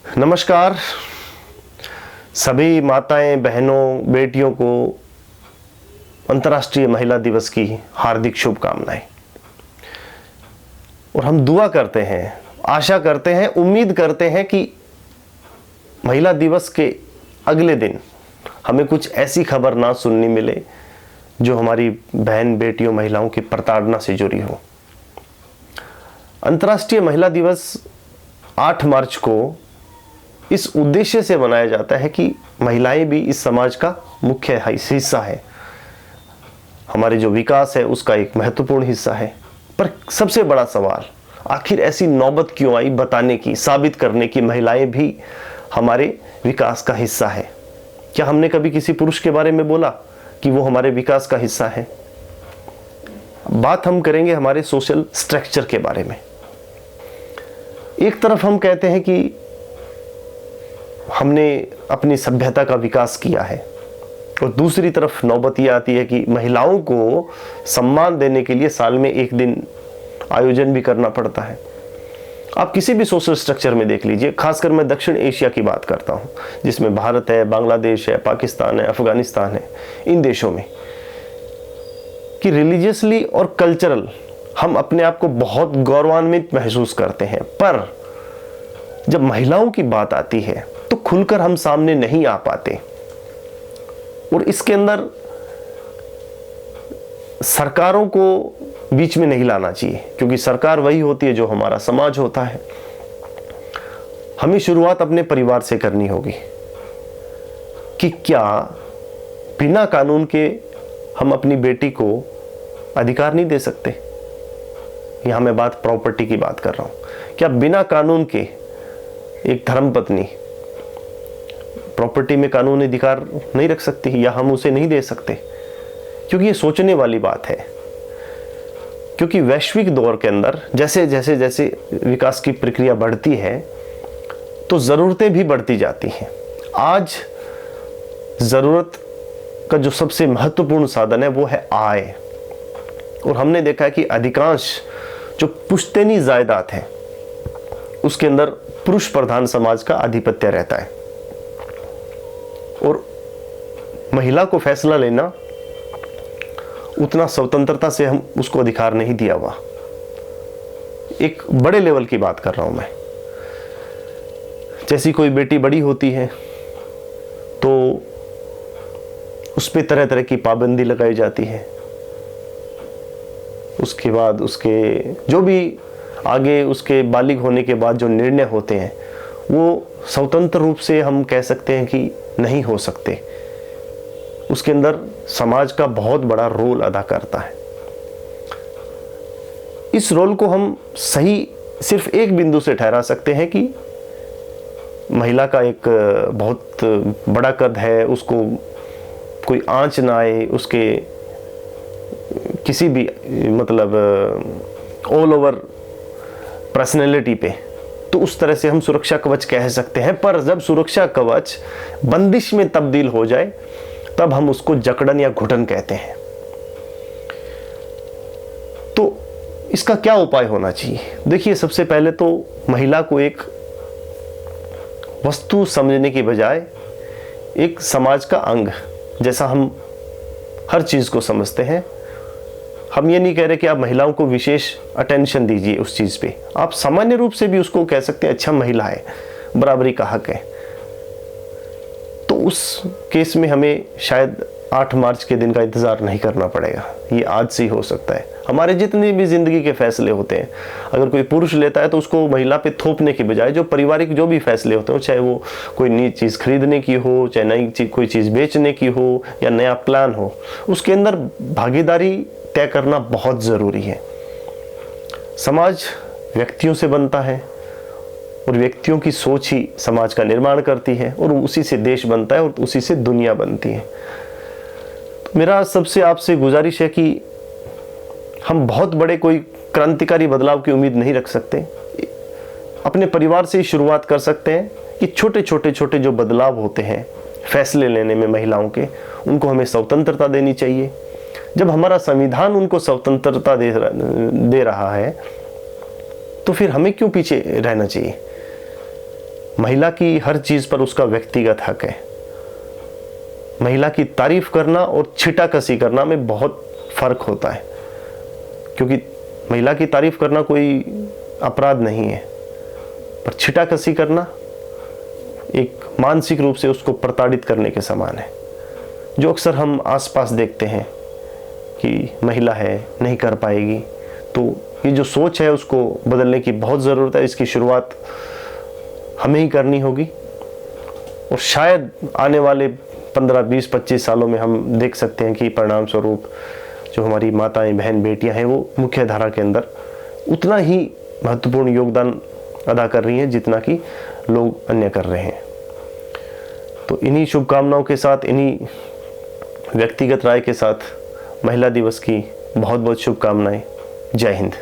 नमस्कार सभी माताएं, बहनों, बेटियों को अंतर्राष्ट्रीय महिला दिवस की हार्दिक शुभकामनाएं। और हम दुआ करते हैं, आशा करते हैं, उम्मीद करते हैं कि महिला दिवस के अगले दिन हमें कुछ ऐसी खबर ना सुननी मिले जो हमारी बहन, बेटियों, महिलाओं की प्रताड़ना से जुड़ी हो। अंतर्राष्ट्रीय महिला दिवस 8 मार्च को इस उद्देश्य से मनाया जाता है कि महिलाएं भी इस समाज का मुख्य हिस्सा है, हमारे जो विकास है उसका एक महत्वपूर्ण हिस्सा है। पर सबसे बड़ा सवाल, आखिर ऐसी नौबत क्यों आई बताने की, साबित करने की महिलाएं भी हमारे विकास का हिस्सा है। क्या हमने कभी किसी पुरुष के बारे में बोला कि वो हमारे विकास का हिस्सा है? बात हम करेंगे हमारे सोशल स्ट्रक्चर के बारे में। एक तरफ हम कहते हैं कि हमने अपनी सभ्यता का विकास किया है, और दूसरी तरफ नौबत यह आती है कि महिलाओं को सम्मान देने के लिए साल में एक दिन आयोजन भी करना पड़ता है। आप किसी भी सोशल स्ट्रक्चर में देख लीजिए, खासकर मैं दक्षिण एशिया की बात करता हूं, जिसमें भारत है, बांग्लादेश है, पाकिस्तान है, अफगानिस्तान है, इन देशों में कि रिलीजियसली और कल्चरल हम अपने आप को बहुत गौरवान्वित महसूस करते हैं। पर जब महिलाओं की बात आती है तो खुलकर हम सामने नहीं आ पाते। और इसके अंदर सरकारों को बीच में नहीं लाना चाहिए, क्योंकि सरकार वही होती है जो हमारा समाज होता है। हमें शुरुआत अपने परिवार से करनी होगी कि क्या बिना कानून के हम अपनी बेटी को अधिकार नहीं दे सकते। यहां मैं बात प्रॉपर्टी की बात कर रहा हूं। क्या बिना कानून के एक धर्मपत्नी प्रॉपर्टी में कानूनी अधिकार नहीं रख सकती, या हम उसे नहीं दे सकते? क्योंकि ये सोचने वाली बात है। क्योंकि वैश्विक दौर के अंदर जैसे जैसे जैसे विकास की प्रक्रिया बढ़ती है तो ज़रूरतें भी बढ़ती जाती हैं। आज ज़रूरत का जो सबसे महत्वपूर्ण साधन है वो है आय। और हमने देखा है कि अधिकांश जो पुश्तैनी जायदाद है उसके अंदर पुरुष प्रधान समाज का आधिपत्य रहता है, और महिला को फैसला लेना उतना स्वतंत्रता से हम उसको अधिकार नहीं दिया हुआ। एक बड़े लेवल की बात कर रहा हूं मैं। जैसी कोई बेटी बड़ी होती है तो उस पर तरह तरह की पाबंदी लगाई जाती है। उसके बाद उसके जो भी आगे उसके बालिग होने के बाद जो निर्णय होते हैं वो स्वतंत्र रूप से हम कह सकते हैं कि नहीं हो सकते। उसके अंदर समाज का बहुत बड़ा रोल अदा करता है। इस रोल को हम सही सिर्फ एक बिंदु से ठहरा सकते हैं कि महिला का एक बहुत बड़ा कद है, उसको कोई आंच ना आए, उसके किसी भी मतलब ऑल ओवर पर्सनैलिटी पे, तो उस तरह से हम सुरक्षा कवच कह सकते हैं। पर जब सुरक्षा कवच बंदिश में तब्दील हो जाए तब हम उसको जकड़न या घुटन कहते हैं। तो इसका क्या उपाय होना चाहिए? देखिए, सबसे पहले तो महिला को एक वस्तु समझने की बजाय एक समाज का अंग जैसा हम हर चीज को समझते हैं। हम ये नहीं कह रहे कि आप महिलाओं को विशेष अटेंशन दीजिए उस चीज पे, आप सामान्य रूप से भी उसको कह सकते हैं अच्छा महिला है, बराबरी का हक है। तो उस केस में हमें शायद 8 मार्च के दिन का इंतजार नहीं करना पड़ेगा, ये आज से ही हो सकता है। हमारे जितने भी जिंदगी के फैसले होते हैं, अगर कोई पुरुष लेता है तो उसको महिला पे थोपने के बजाय जो पारिवारिक जो भी फैसले होते हैं, चाहे वो कोई नई चीज़ खरीदने की हो, चाहे नई कोई चीज़ बेचने की हो, या नया प्लान हो, उसके अंदर भागीदारी तय करना बहुत ज़रूरी है। समाज व्यक्तियों से बनता है और व्यक्तियों की सोच ही समाज का निर्माण करती है, और उसी से देश बनता है और उसी से दुनिया बनती है। तो मेरा सबसे आपसे गुजारिश है कि हम बहुत बड़े कोई क्रांतिकारी बदलाव की उम्मीद नहीं रख सकते। अपने परिवार से ही शुरुआत कर सकते हैं कि छोटे छोटे जो बदलाव होते हैं फैसले लेने में महिलाओं के, उनको हमें स्वतंत्रता देनी चाहिए। जब हमारा संविधान उनको स्वतंत्रता दे रहा है तो फिर हमें क्यों पीछे रहना चाहिए? महिला की हर चीज़ पर उसका व्यक्तिगत हक है। महिला की तारीफ करना और छिटाकसी करना में बहुत फ़र्क होता है, क्योंकि महिला की तारीफ करना कोई अपराध नहीं है, पर छिटाकसी करना एक मानसिक रूप से उसको प्रताड़ित करने के समान है, जो अक्सर हम आसपास देखते हैं कि महिला है, नहीं कर पाएगी। तो ये जो सोच है उसको बदलने की बहुत ज़रूरत है। इसकी शुरुआत हमें ही करनी होगी, और शायद आने वाले 15, 20, 25 सालों में हम देख सकते हैं कि परिणाम स्वरूप जो हमारी माताएं, बहन, बेटियां हैं वो मुख्य धारा के अंदर उतना ही महत्वपूर्ण योगदान अदा कर रही हैं जितना कि लोग अन्य कर रहे हैं। तो इन्हीं शुभकामनाओं के साथ, इन्हीं व्यक्तिगत राय के साथ महिला दिवस की बहुत बहुत शुभकामनाएं। जय हिंद।